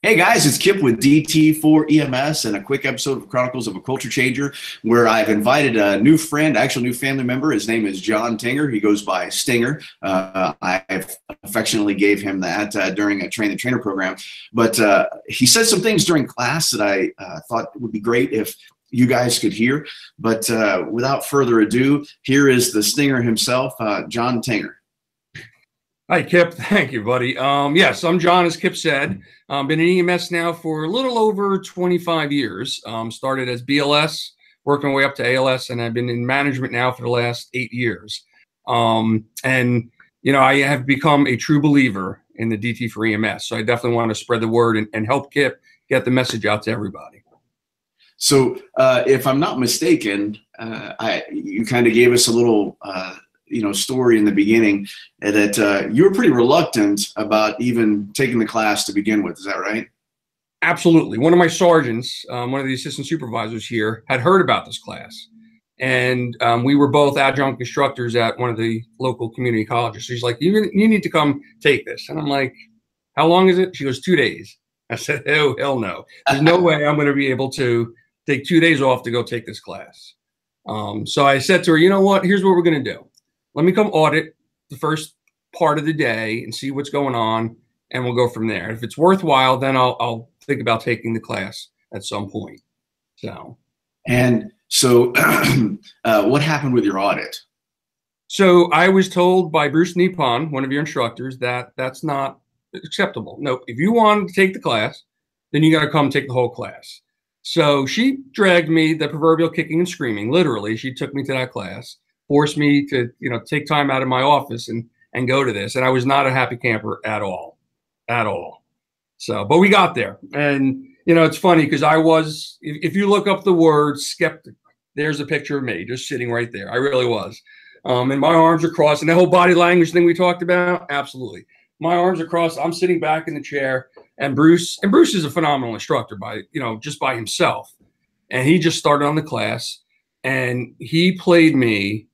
Hey guys, it's Kip with DT4EMS and a quick episode of Chronicles of a Culture Changer where I've invited a new friend, actual new family member. His name is John Tinger. He goes by Stinger. I affectionately gave him that during a train the trainer program. But he said some things during class that I thought would be great if you guys could hear. But without further ado, here is the Stinger himself, John Tinger. Hi, Kip. Thank you, buddy. Yes, I'm John, as Kip said. Been in EMS now for a little over 25 years. Started as BLS, working my way up to ALS, and I've been in management now for the last 8 years. And, you know, I have become a true believer in the DT4EMS. So I definitely want to spread the word and help Kip get the message out to everybody. So if I'm not mistaken, you kind of gave us a little story in the beginning that you were pretty reluctant about even taking the class to begin with. Is that right? Absolutely. One of my sergeants, one of the assistant supervisors here, had heard about this class. And we were both adjunct instructors at one of the local community colleges. So she's like, you need to come take this. And I'm like, how long is it? She goes, 2 days. I said, oh, hell no. There's no way I'm going to be able to take 2 days off to go take this class. So I said to her, you know what? Here's what we're going to do. Let me come audit the first part of the day and see what's going on, and we'll go from there. If it's worthwhile, then I'll think about taking the class at some point. So what happened with your audit? So I was told by Bruce Nippon, one of your instructors, that that's not acceptable. Nope. If you want to take the class, then you got to come take the whole class. So she dragged me, the proverbial kicking and screaming. Literally, she took me to that class, forced me to, take time out of my office and go to this. And I was not a happy camper at all. So, but we got there. And, it's funny because I was, if you look up the word skeptic, there's a picture of me just sitting right there. I really was. And my arms are crossed, and the whole body language thing we talked about. Absolutely. My arms are crossed. I'm sitting back in the chair, and Bruce is a phenomenal instructor just by himself. And he just started on the class, and he played me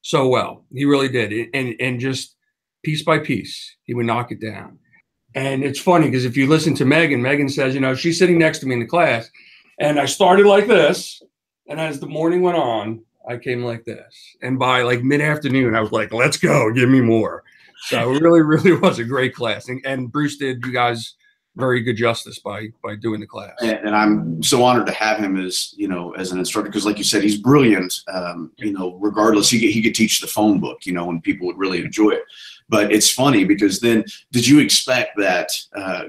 so well. He really did. And just piece by piece, he would knock it down. And it's funny because if you listen to Megan says, she's sitting next to me in the class, and I started like this. And as the morning went on, I came like this. And by like mid-afternoon, I was like, let's go, give me more. So it really, really was a great class. And Bruce did you guys very good justice by doing the class. And I'm so honored to have him as an instructor, because like you said, he's brilliant. Regardless, he could teach the phone book, and people would really enjoy it. But it's funny because then, did you expect that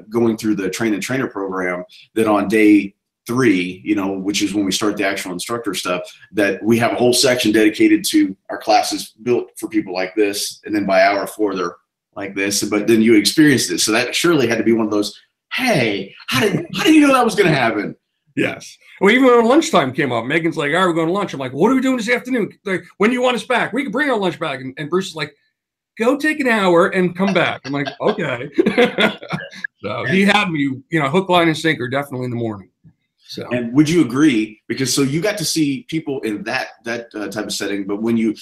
going through the train the trainer program, that on day 3, which is when we start the actual instructor stuff, that we have a whole section dedicated to our classes built for people like this, and then by hour 4 they're like this. But then you experienced it, so that surely had to be one of those, hey, how did you know that was going to happen? Yes. Well, even when lunchtime came up, Megan's like, all right, we're going to lunch. I'm like, what are we doing this afternoon? Like, when do you want us back? We can bring our lunch back. And Bruce is like, go take an hour and come back. I'm like, okay. So he had me, hook, line, and sinker, definitely in the morning. So. And would you agree? Because so you got to see people in that type of setting, but when you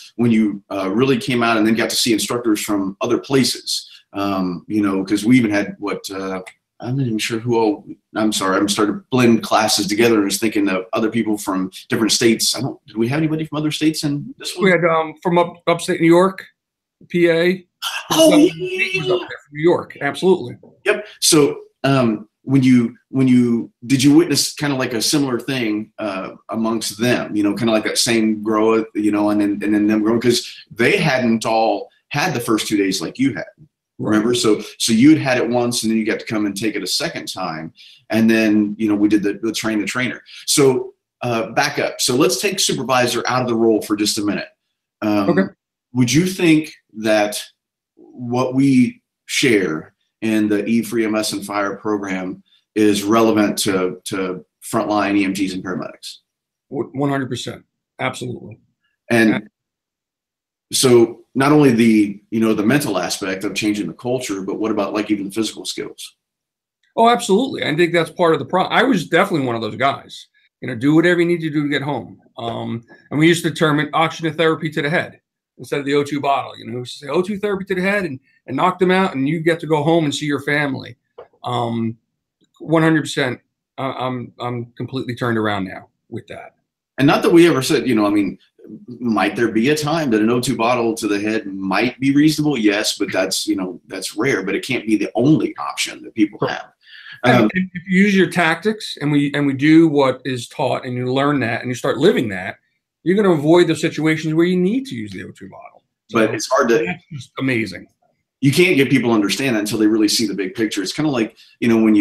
really came out and then got to see instructors from other places, because we even had I'm not even sure who all. I'm sorry, I'm starting to blend classes together and was thinking of other people from different states. Did we have anybody from other states in this one? We had from upstate New York, PA. Oh, yeah. Was up there from New York, absolutely. Yep. So when you did you witness kind of like a similar thing amongst them? Kind of like that same growth, and then them growing, because they hadn't all had the first 2 days like you had. Remember, so you'd had it once, and then you got to come and take it a second time, and then we did the train the trainer. So back up. So let's take supervisor out of the role for just a minute. Okay. Would you think that what we share in the E3MS and Fire program is relevant to frontline EMTs and paramedics? 100%, absolutely. And so not only the mental aspect of changing the culture, but what about like even the physical skills? Oh, absolutely. I think that's part of the problem. I was definitely one of those guys. Do whatever you need to do to get home. And we used to term it oxygen therapy to the head instead of the O2 bottle. We used to say O2 therapy to the head and knock them out, and you get to go home and see your family. 100%. I'm completely turned around now with that. And not that we ever said, I mean, might there be a time that an O2 bottle to the head might be reasonable? Yes, but that's, that's rare, but it can't be the only option that people have. If you use your tactics and we do what is taught and you learn that and you start living that, you're going to avoid the situations where you need to use the O2 bottle. So but it's hard to. That's just amazing. You can't get people to understand that until they really see the big picture. It's kind of like, when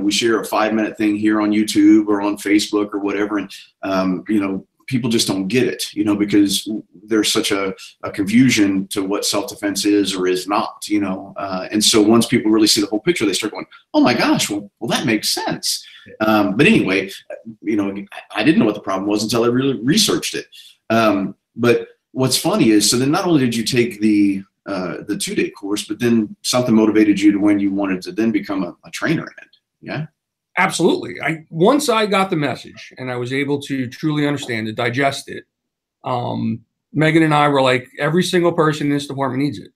we share a 5-minute thing here on YouTube or on Facebook or whatever. And, people just don't get it, because there's such a confusion to what self-defense is or is not, and so once people really see the whole picture, they start going, oh my gosh, well that makes sense. But anyway, I didn't know what the problem was until I really researched it. But what's funny is, so then not only did you take the 2-day course, but then something motivated you to when you wanted to then become a trainer in it. Yeah. Absolutely. Once I got the message and I was able to truly understand it, digest it, Megan and I were like, every single person in this department needs it.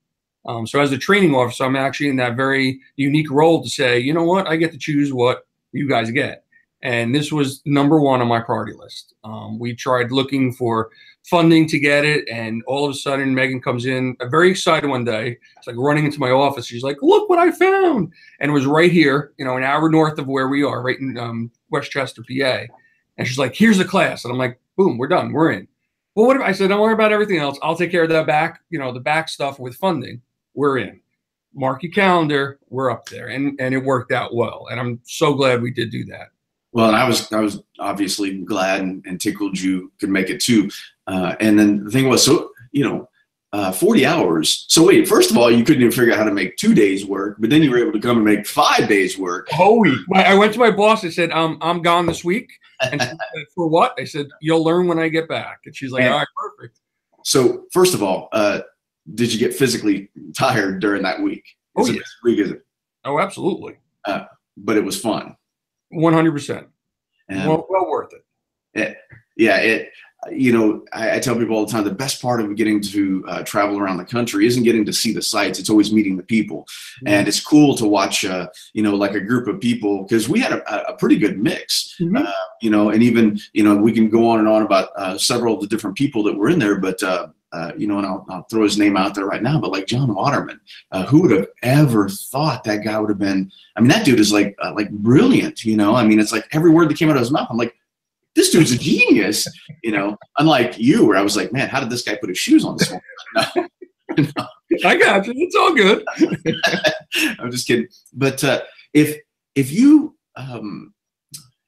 So as a training officer, I'm actually in that very unique role to say, you know what, I get to choose what you guys get. And this was number one on my priority list. We tried looking for funding to get it, and all of a sudden Megan comes in, very excited one day. It's like running into my office. She's like, look what I found. And it was right here, an hour north of where we are, right in Westchester, PA. And she's like, here's the class. And I'm like, boom, we're done. We're in. Well, I said, don't worry about everything else. I'll take care of that back, the back stuff with funding. We're in. Mark your calendar. We're up there. And it worked out well. And I'm so glad we did do that. Well, and I was obviously glad and tickled you could make it too. And then the thing was, so, 40 hours. So wait, first of all, you couldn't even figure out how to make 2 days work, but then you were able to come and make 5 days work. Whole week. I went to my boss. I said, I'm gone this week. And she said, for what? I said, you'll learn when I get back. And she's like, all right, perfect. So first of all, did you get physically tired during that week? Oh, yeah. Week, is it? Oh, absolutely. But it was fun. 100%. Well worth it. I tell people all the time, the best part of getting to travel around the country isn't getting to see the sights. It's always meeting the people. Mm-hmm. And it's cool to watch, like a group of people, because we had a pretty good mix, mm-hmm. And even, we can go on and on about several of the different people that were in there, but, and I'll throw his name out there right now, but like John Waterman, who would have ever thought that guy would have been, that dude is like brilliant, it's like every word that came out of his mouth, I'm like, this dude's a genius, unlike you, where I was like, man, how did this guy put his shoes on this one? No. I got you. It's all good. I'm just kidding. But if you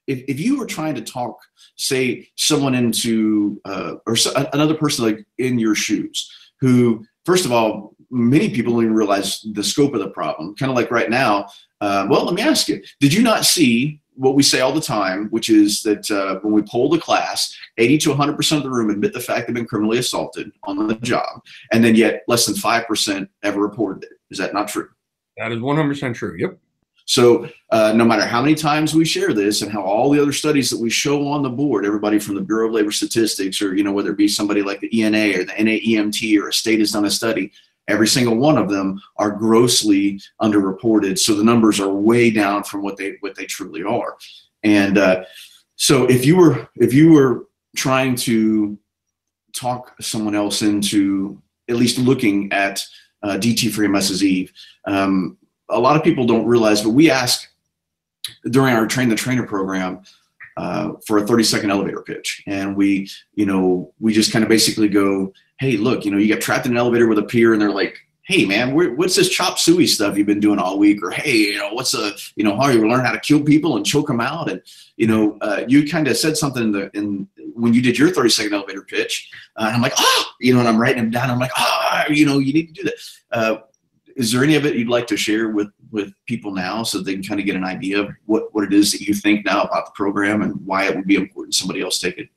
were trying to talk, say, someone into or another person like in your shoes, who, first of all, many people don't even realize the scope of the problem. Kind of like right now. Well, let me ask you: did you not see what we say all the time, which is that when we poll the class, 80 to 100% of the room admit the fact they've been criminally assaulted on the job, and then yet less than 5% ever reported it? Is that not true? That is 100% true. Yep. So no matter how many times we share this and how all the other studies that we show on the board, everybody from the Bureau of Labor Statistics, or whether it be somebody like the ENA or the NAEMT or a state has done a study, every single one of them are grossly underreported. So the numbers are way down from what they truly are. And so if you were trying to talk someone else into at least looking at DT4EMS's Eve, a lot of people don't realize, but we ask during our Train the Trainer program for a 30-second elevator pitch. And we just kind of basically go, hey, look, you got trapped in an elevator with a peer, and they're like, hey, man, what's this chop suey stuff you've been doing all week? Or, hey, what's how you learn how to kill people and choke them out? And, you kind of said something when you did your 30-second elevator pitch. And I'm like, and I'm writing them down. I'm like, you need to do that. Is there any of it you'd like to share with people now so they can kind of get an idea of what it is that you think now about the program and why it would be important somebody else take it?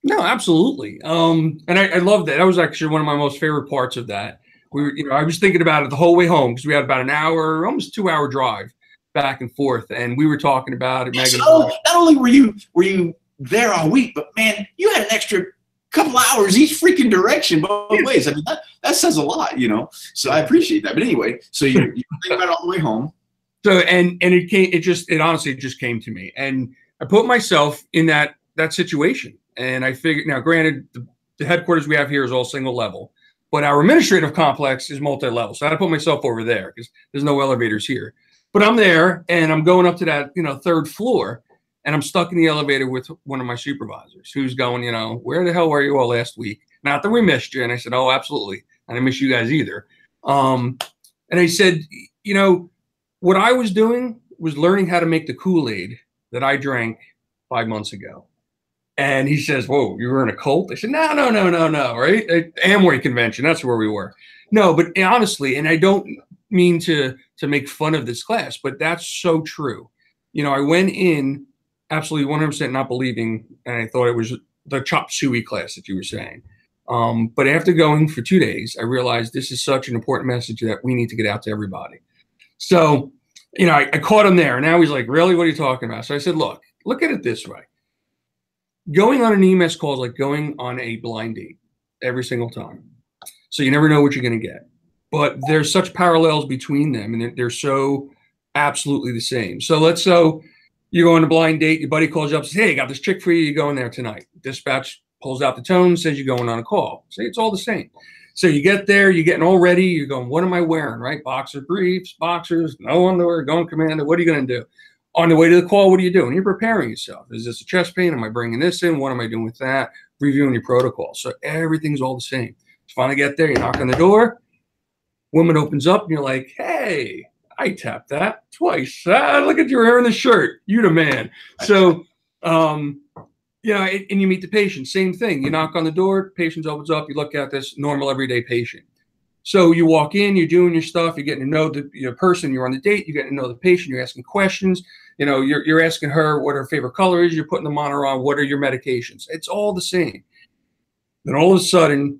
No, absolutely. And I love that. That was actually one of my most favorite parts of that. I was thinking about it the whole way home, because we had about an hour, almost 2-hour drive back and forth. And we were talking about it. Megan, not only were you there all week, but man, you had an extra couple hours each freaking direction both ways. That says a lot, So I appreciate that. But anyway, so you think about it all the way home. So, and it honestly just came to me, and I put myself in that situation. And I figured, now granted, the headquarters we have here is all single level, but our administrative complex is multi-level. So I had to put myself over there because there's no elevators here. But I'm there and I'm going up to that, third floor, and I'm stuck in the elevator with one of my supervisors who's going, where the hell were you all last week? Not that we missed you. And I said, oh, absolutely. I didn't miss you guys either. And I said, what I was doing was learning how to make the Kool-Aid that I drank 5 months ago. And he says, whoa, you were in a cult? I said, no, right? Amway convention, that's where we were. No, but honestly, and I don't mean to make fun of this class, but that's so true. I went in absolutely 100% not believing, and I thought it was the chop suey class that you were saying. But after going for 2 days, I realized this is such an important message that we need to get out to everybody. So, I caught him there. And now he's like, really? What are you talking about? So I said, look at it this way. Going on an EMS call is like going on a blind date every single time. So you never know what you're going to get. But there's such parallels between them, and they're so absolutely the same. So you go on a blind date, your buddy calls you up and says, hey, I got this chick for you. You go in there tonight. Dispatch pulls out the tone, says you're going on a call. See, it's all the same. So you get there, you're getting all ready. You're going, what am I wearing, right? Boxer briefs, boxers, no underwear, going commando. What are you going to do? On the way to the call, what are you doing? You're preparing yourself. Is this a chest pain? Am I bringing this in? What am I doing with that? Reviewing your protocol. So everything's all the same. You finally get there, you knock on the door, woman opens up, and you're like, hey, I tapped that twice. Look at your hair in the shirt. You the man. So, and you meet the patient. Same thing. You knock on the door, patient opens up, you look at this normal everyday patient. So you walk in, you're doing your stuff, you're getting to know the person, you're on the date, you're getting to know the patient, you're asking questions, you're asking her what her favorite color is, you're putting the monitor on, what are your medications? It's all the same. Then all of a sudden,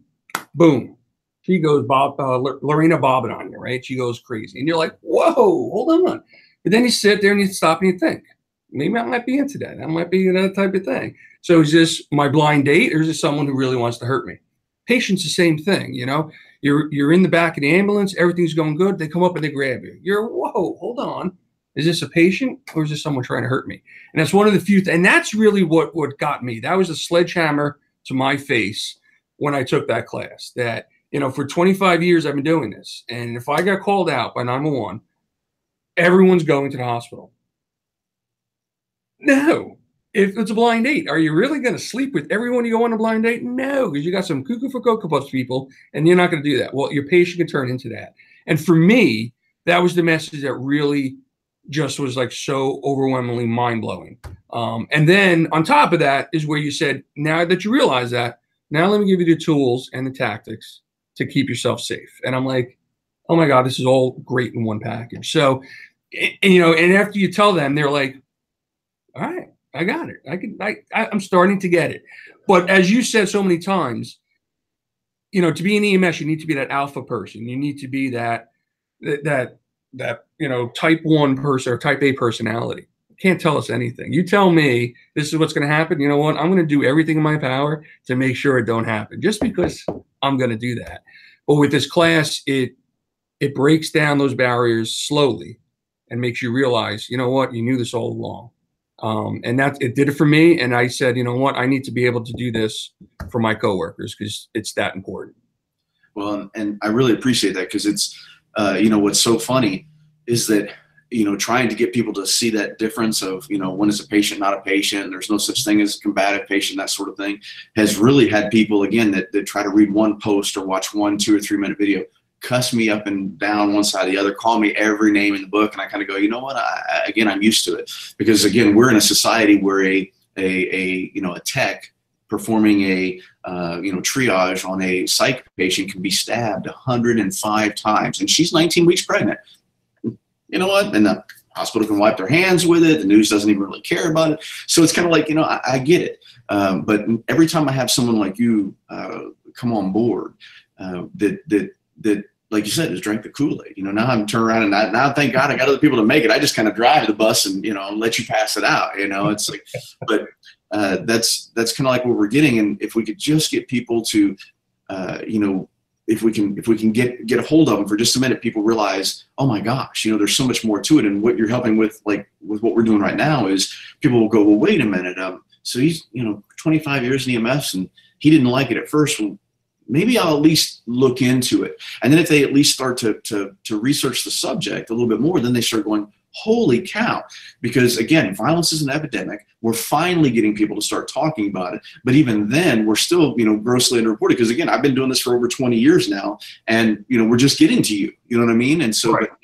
boom, she goes Lorena bobbing on you, right? She goes crazy. And you're like, whoa, hold on. But then you sit there and you stop and you think, maybe I might be into that. I might be that type of thing. So is this my blind date, or is this someone who really wants to hurt me? Patient's the same thing, You're in the back of the ambulance, everything's going good. They come up and they grab you. You're, whoa, hold on. Is this a patient, or is this someone trying to hurt me? And that's one of the few, and that's really what got me. That was a sledgehammer to my face when I took that class. That, for 25 years I've been doing this. And if I got called out by 911, everyone's going to the hospital. No. If it's a blind date, are you really going to sleep with everyone you go on a blind date? No, because you got some cuckoo for Cocoa Puffs people, and you're not going to do that. Well, your patient can turn into that. And for me, that was the message that really just was like so overwhelmingly mind-blowing. And then on top of that is where you said, now that you realize that, now let me give you the tools and the tactics to keep yourself safe. And I'm like, oh my God, this is all great in one package. So, and after you tell them, they're like, all right, I got it. I'm starting to get it. But as you said so many times, to be an EMS, you need to be that alpha person. You need to be that type 1 person or type A personality. You can't tell us anything. You tell me this is what's going to happen. You know what? I'm going to do everything in my power to make sure it don't happen, just because I'm going to do that. But with this class, it breaks down those barriers slowly and makes you realize, you know what? You knew this all along. And it did it for me. And I said, you know what, I need to be able to do this for my coworkers because it's that important. Well, and I really appreciate that, because it's, what's so funny is that, trying to get people to see that difference of, when is a patient not a patient, there's no such thing as a combative patient, that sort of thing, has really had people, again, that try to read one post or watch 1, 2, or 3 minute video, cuss me up and down one side or the other, call me every name in the book. And I kind of go, you know what, I'm used to it, because again, we're in a society where a tech performing a triage on a psych patient can be stabbed 105 times, and she's 19 weeks pregnant. You know what? And the hospital can wipe their hands with it. The news doesn't even really care about it. So it's kind of like, I get it. But every time I have someone like you come on board, that like you said, is drank the Kool-Aid. Now I'm turning around and now thank God I got other people to make it. I just kind of drive the bus and let you pass it out. It's like, but that's kind of like what we're getting. And if we could just get people to if we can get a hold of them for just a minute, people realize, oh my gosh, you know, there's so much more to it. And what you're helping with, like with what we're doing right now, is people will go, well, wait a minute. So he's, you know, 25 years in EMS and he didn't like it at first. Well, maybe I'll at least look into it. And then if they at least start to research the subject a little bit more, then they start going, holy cow. Because again, violence is an epidemic. We're finally getting people to start talking about it. But even then, we're still, you know, grossly underreported. Because again, I've been doing this for over 20 years now, and, you know, we're just getting to you. You know what I mean? And so, right. But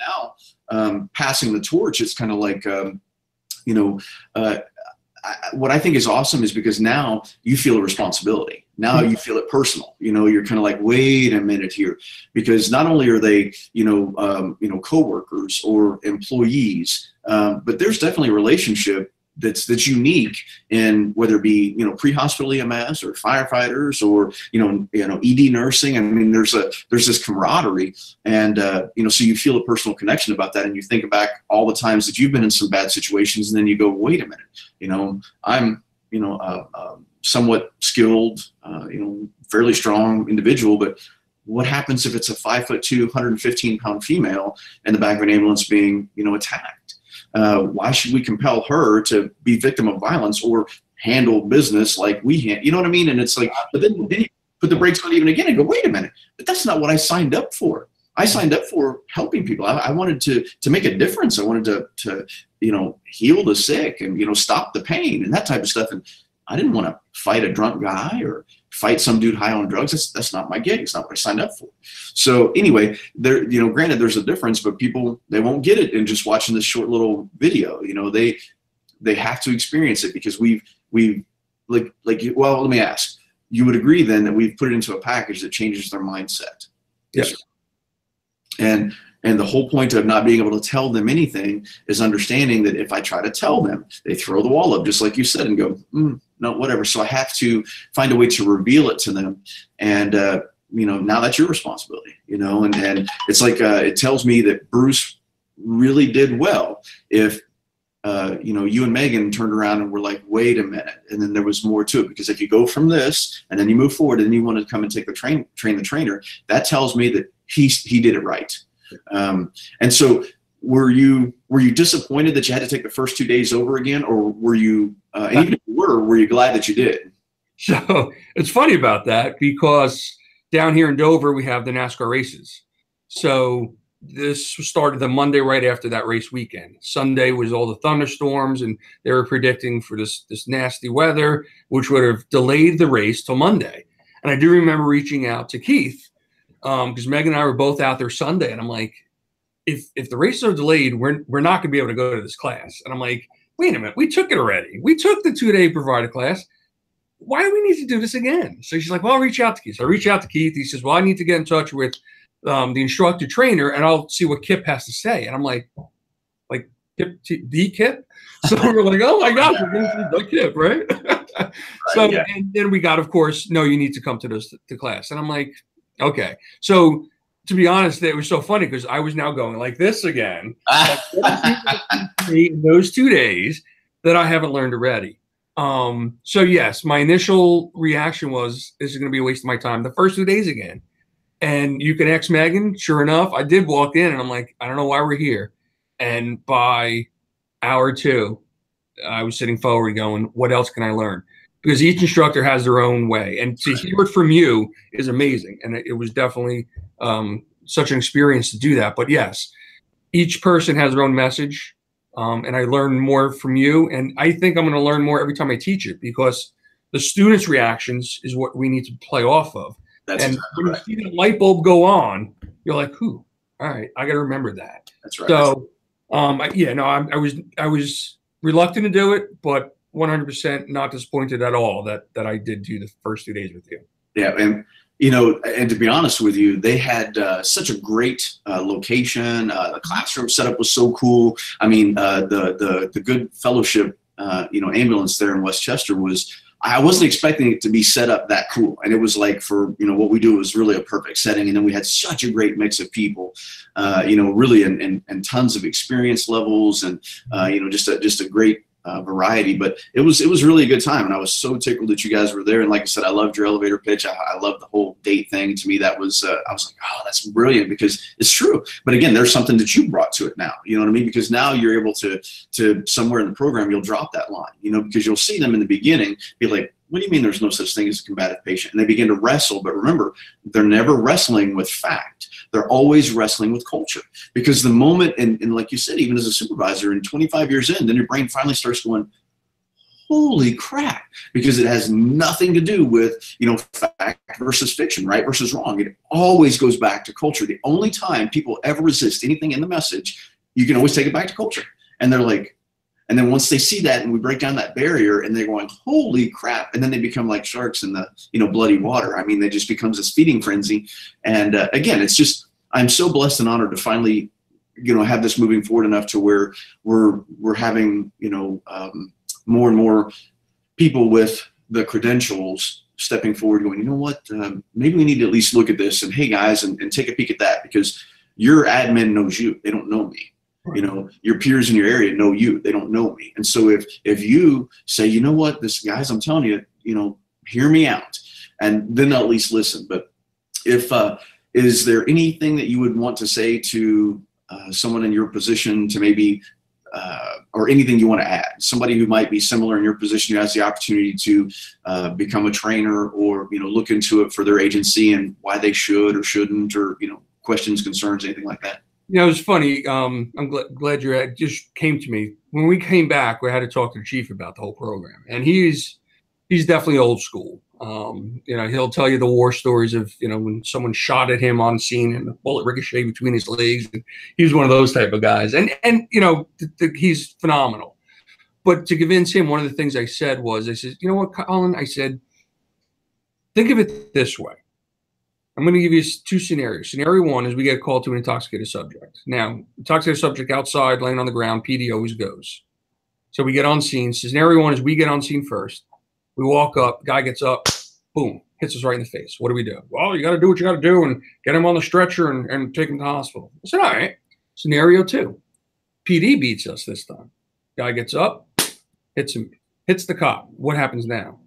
now, passing the torch, it's kind of like, you know, what I think is awesome is because now you feel a responsibility. Now you feel it personal. You know, you're kind of like, wait a minute here, because not only are they, you know, coworkers or employees, but there's definitely a relationship that's unique in whether it be, you know, pre-hospital EMS or firefighters or, you know, ED nursing. I mean, there's this camaraderie, and, you know, so you feel a personal connection about that. And you think back all the times that you've been in some bad situations, and then you go, wait a minute, you know, I'm, you know, somewhat skilled, you know, fairly strong individual, but what happens if it's a 5'2", 115-pound female in the back of an ambulance being, you know, attacked? Why should we compel her to be victim of violence or handle business like we you know what I mean? And it's like, but then you put the brakes on even again and go, wait a minute, but that's not what I signed up for. I signed up for helping people. I wanted to make a difference. I wanted to, you know, heal the sick and, you know, stop the pain and that type of stuff. And I didn't want to fight a drunk guy or fight some dude high on drugs. That's not my gig. It's not what I signed up for. So anyway, there, you know, granted there's a difference, but people, they won't get it in just watching this short little video. You know, they have to experience it, because we've like, well, let me ask, you would agree then that we've put it into a package that changes their mindset? Yes. And the whole point of not being able to tell them anything is understanding that if I try to tell them, they throw the wall up, just like you said, and go, no, whatever. So I have to find a way to reveal it to them. And, you know, now that's your responsibility, you know, and it's like, it tells me that Bruce really did well if, you know, you and Megan turned around and were like, wait a minute. And then there was more to it, because if you go from this and then you move forward and you want to come and take the train the trainer, that tells me that he did it right. And so were you disappointed that you had to take the first 2 days over again, or were you, and even if you were you glad that you did? So it's funny about that, because down here in Dover, we have the NASCAR races. So this started the Monday right after that race weekend. Sunday was all the thunderstorms, and they were predicting for this nasty weather, which would have delayed the race till Monday. And I do remember reaching out to Keith, because Megan and I were both out there Sunday, and I'm like, if the races are delayed, we're not going to be able to go to this class. And I'm like, wait a minute, we took it already. We took the 2-day provider class. Why do we need to do this again? So she's like, well, I'll reach out to Keith. So I reach out to Keith. He says, well, I need to get in touch with the instructor trainer, and I'll see what Kip has to say. And I'm like Kip, the Kip? So we're like, oh my gosh, we're going to see the Kip, right? So yeah. And then we got, of course, no, you need to come to the class. And I'm like, okay. So to be honest, it was so funny, because I was now going like this again. In those 2 days that I haven't learned already. So yes, my initial reaction was, this is going to be a waste of my time. The first 2 days again. And you can ask Megan, sure enough, I did walk in and I'm like, I don't know why we're here. And by hour 2, I was sitting forward going, what else can I learn? Because each instructor has their own way. And to hear it from you is amazing. And it was definitely such an experience to do that. But yes, each person has their own message. And I learn more from you. And I think I'm going to learn more every time I teach it, because the students' reactions is what we need to play off of. That's and exactly when you see the light bulb go on, you're like, "Who? All right, I got to remember that." That's right. So, yeah, no, I was reluctant to do it, but 100% not disappointed at all that I did do the first 2 days with you. Yeah, and you know, and to be honest with you, they had such a great location. The classroom setup was so cool. I mean, the Good Fellowship, you know, ambulance there in Westchester was. I wasn't expecting it to be set up that cool. And it was like, for, you know, what we do, it was really a perfect setting. And then we had such a great mix of people, you know, really, and tons of experience levels, and, you know, just a great variety. But it was really a good time, and I was so tickled that you guys were there. And like I said, I loved your elevator pitch. I loved the whole date thing. To me, that was I was like, oh, that's brilliant, because it's true. But again, there's something that you brought to it now. You know what I mean? Because now you're able to somewhere in the program, you'll drop that line. You know, because you'll see them in the beginning be like, what do you mean there's no such thing as a combative patient? And they begin to wrestle. But remember, they're never wrestling with fact. They're always wrestling with culture. Because the moment, and like you said, even as a supervisor, and 25 years in, then your brain finally starts going, holy crap, because it has nothing to do with, you know, fact versus fiction, right versus wrong. It always goes back to culture. The only time people ever resist anything in the message, you can always take it back to culture. And they're like, and then once they see that and we break down that barrier, and they're going, holy crap. And then they become like sharks in the, you know, bloody water. I mean, they just becomes this feeding frenzy. And again, it's just, I'm so blessed and honored to finally, you know, have this moving forward enough to where we're having, you know, more and more people with the credentials stepping forward going, you know what, maybe we need to at least look at this, and hey guys, and take a peek at that, because your admin knows you, they don't know me. You know, your peers in your area know you, they don't know me. And so if you say, you know what, this guys, I'm telling you, you know, hear me out, and then they'll at least listen. But if is there anything that you would want to say to someone in your position to maybe or anything you want to add, somebody who might be similar in your position, who has the opportunity to become a trainer, or, you know, look into it for their agency and why they should or shouldn't, or, you know, questions, concerns, anything like that? You know, it's funny. I'm glad it just came to me. When we came back, we had to talk to the chief about the whole program. And he's definitely old school. You know, he'll tell you the war stories of, you know, when someone shot at him on scene and the bullet ricocheted between his legs. And he was one of those type of guys. And you know, he's phenomenal. But to convince him, one of the things I said was, I said, you know what, Colin, I said, think of it this way. I'm going to give you two scenarios. Scenario one is we get called to an intoxicated subject. Now, intoxicated subject outside, laying on the ground, PD always goes. So we get on scene. Scenario one is we get on scene first. We walk up, guy gets up, boom, hits us right in the face. What do we do? Well, you got to do what you got to do and get him on the stretcher and take him to the hospital. I said, all right. Scenario two, PD beats us this time. Guy gets up, hits him, hits the cop. What happens now?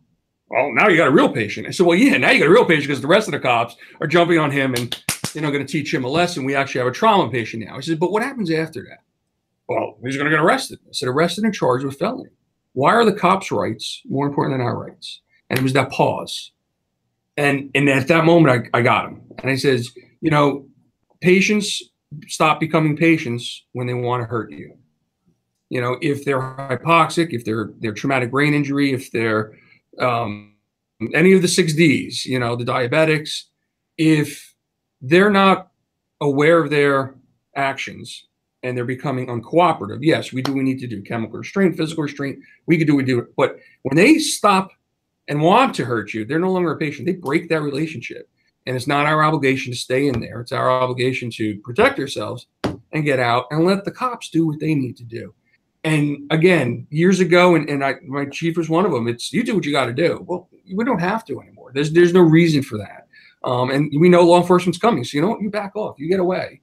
Well, now you got a real patient. I said, well, yeah, now you got a real patient because the rest of the cops are jumping on him and, you know, going to teach him a lesson. We actually have a trauma patient now. I said, but what happens after that? Well, he's going to get arrested. I said, arrested and charged with felony. Why are the cops' rights more important than our rights? And it was that pause. And at that moment, I got him. And I says, you know, patients stop becoming patients when they want to hurt you. You know, if they're hypoxic, if they're traumatic brain injury, if they're any of the 6Ds, you know, the diabetics, if they're not aware of their actions and they're becoming uncooperative, yes, we do what we need to do. Chemical restraint, physical restraint, we can do what we do. But when they stop and want to hurt you, they're no longer a patient. They break that relationship. And it's not our obligation to stay in there. It's our obligation to protect ourselves and get out and let the cops do what they need to do. And again, years ago, my chief was one of them. It's you do what you got to do. Well, we don't have to anymore. There's no reason for that. And we know law enforcement's coming. So you know what? You back off. You get away.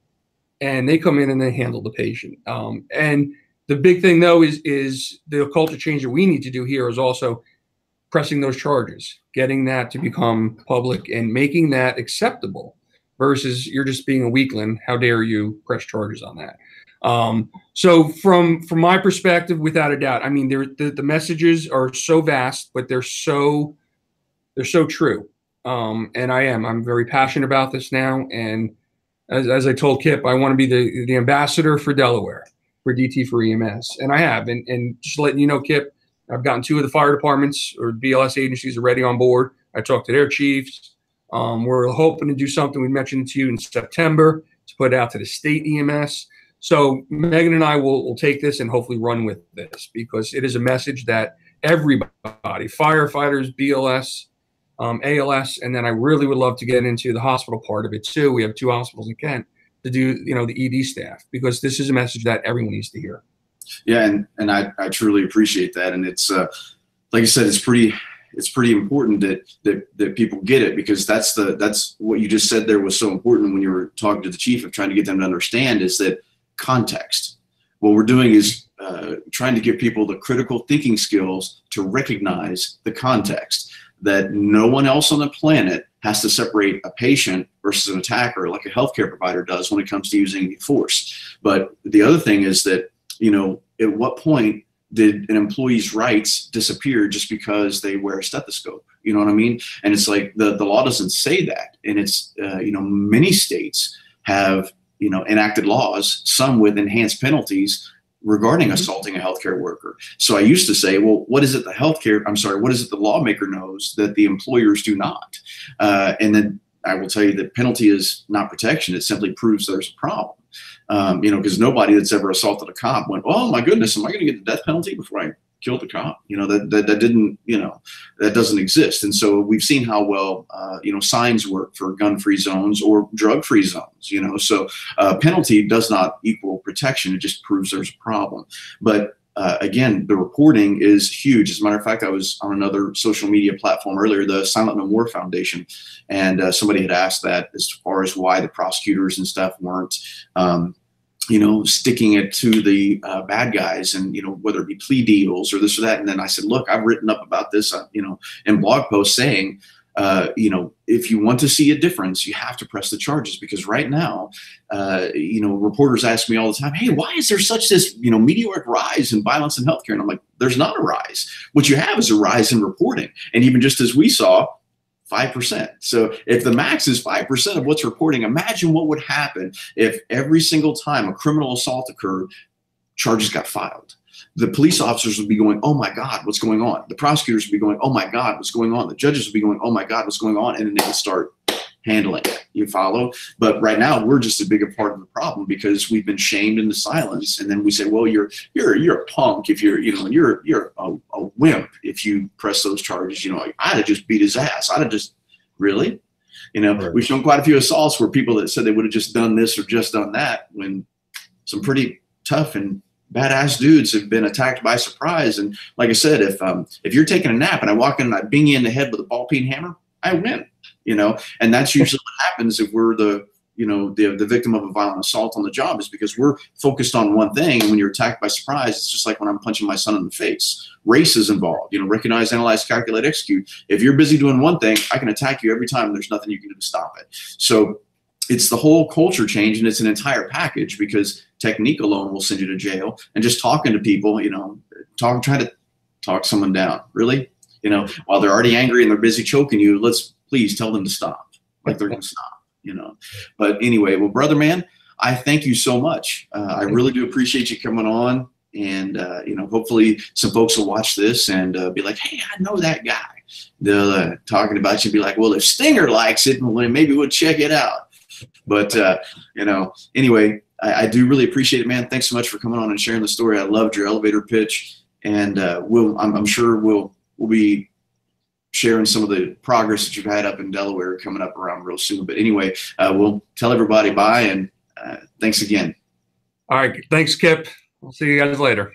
And they come in and they handle the patient. And the big thing, though, is the culture change that we need to do here is also pressing those charges, getting that to become public and making that acceptable versus you're just being a weakling. How dare you press charges on that? So from my perspective, without a doubt, I mean, the messages are so vast, but they're so true. And I'm very passionate about this now. And as I told Kip, I want to be the ambassador for Delaware for DT4EMS. And I have, and just letting you know, Kip, I've gotten 2 of the fire departments or BLS agencies already on board. I talked to their chiefs. We're hoping to do something we mentioned to you in September to put it out to the state EMS. So Megan and I will take this and hopefully run with this because it is a message that everybody, firefighters, BLS, ALS, and then I really would love to get into the hospital part of it too. We have 2 hospitals in Kent to do, you know, the ED staff because this is a message that everyone needs to hear. Yeah, and I truly appreciate that, and it's like I said, it's pretty important that people get it because that's what you just said there was so important when you were talking to the chief of trying to get them to understand is that context. What we're doing is trying to give people the critical thinking skills to recognize the context, that no one else on the planet has to separate a patient versus an attacker like a healthcare provider does when it comes to using force. But the other thing is that, you know, at what point did an employee's rights disappear just because they wear a stethoscope? You know what I mean? And it's like the law doesn't say that. And it's, you know, many states have, you know, enacted laws, some with enhanced penalties regarding assaulting a healthcare worker. So I used to say, well, what is it the lawmaker knows that the employers do not? And then I will tell you that penalty is not protection. It simply proves there's a problem. You know, because nobody that's ever assaulted a cop went, oh my goodness, am I going to get the death penalty before I kill the cop? You know, that didn't, you know, that doesn't exist. And so we've seen how well, you know, signs work for gun-free zones or drug-free zones, you know, so penalty does not equal protection. It just proves there's a problem. But again, the reporting is huge. As a matter of fact, I was on another social media platform earlier, the Silent No More Foundation, and somebody had asked that as far as why the prosecutors and stuff weren't, you know, sticking it to the bad guys, and, you know, whether it be plea deals or this or that. And then I said, look, I've written up about this, you know, in blog posts saying, you know, if you want to see a difference, you have to press the charges, because right now, you know, reporters ask me all the time, hey, why is there such this, you know, meteoric rise in violence in healthcare? And I'm like, there's not a rise. What you have is a rise in reporting. And even just as we saw, 5%. So if the max is 5% of what's reporting, imagine what would happen if every single time a criminal assault occurred, charges got filed. The police officers would be going, oh my God, what's going on? The prosecutors would be going, oh my God, what's going on? The judges would be going, oh my God, what's going on? And then they would start handling it. You follow? But right now we're just a bigger part of the problem because we've been shamed into silence. And then we say, well, you're a punk if you're, you know, you're a wimp if you press those charges. You know, I'd have just beat his ass. I'd have just, really? You know, right. We've shown quite a few assaults where people that said they would have just done this or just done that, when some pretty tough and badass dudes have been attacked by surprise. And like I said, if you're taking a nap and I walk in and I bing you in the head with a ball peen hammer, I win, you know. And that's usually what happens if we're the, you know, the victim of a violent assault on the job, is because we're focused on one thing. And when you're attacked by surprise, it's just like when I'm punching my son in the face. Race is involved, you know, recognize, analyze, calculate, execute. If you're busy doing one thing, I can attack you every time and there's nothing you can do to stop it. So it's the whole culture change, and it's an entire package, because technique alone will send you to jail. And just talking to people, you know, try to talk someone down, really, you know, while they're already angry and they're busy choking you, let's please tell them to stop, like they're going to stop, you know. But anyway, well, brother, man, I thank you so much. I really do appreciate you coming on. And, you know, hopefully some folks will watch this and be like, hey, I know that guy. They'll talking about you, be like, well, if Stinger likes it, well, maybe we'll check it out. But, you know, anyway, I do really appreciate it, man. Thanks so much for coming on and sharing the story. I loved your elevator pitch. And I'm sure we'll be sharing some of the progress that you've had up in Delaware coming up around real soon. But anyway, we'll tell everybody bye, and thanks again. All right. Thanks, Kip. We'll see you guys later.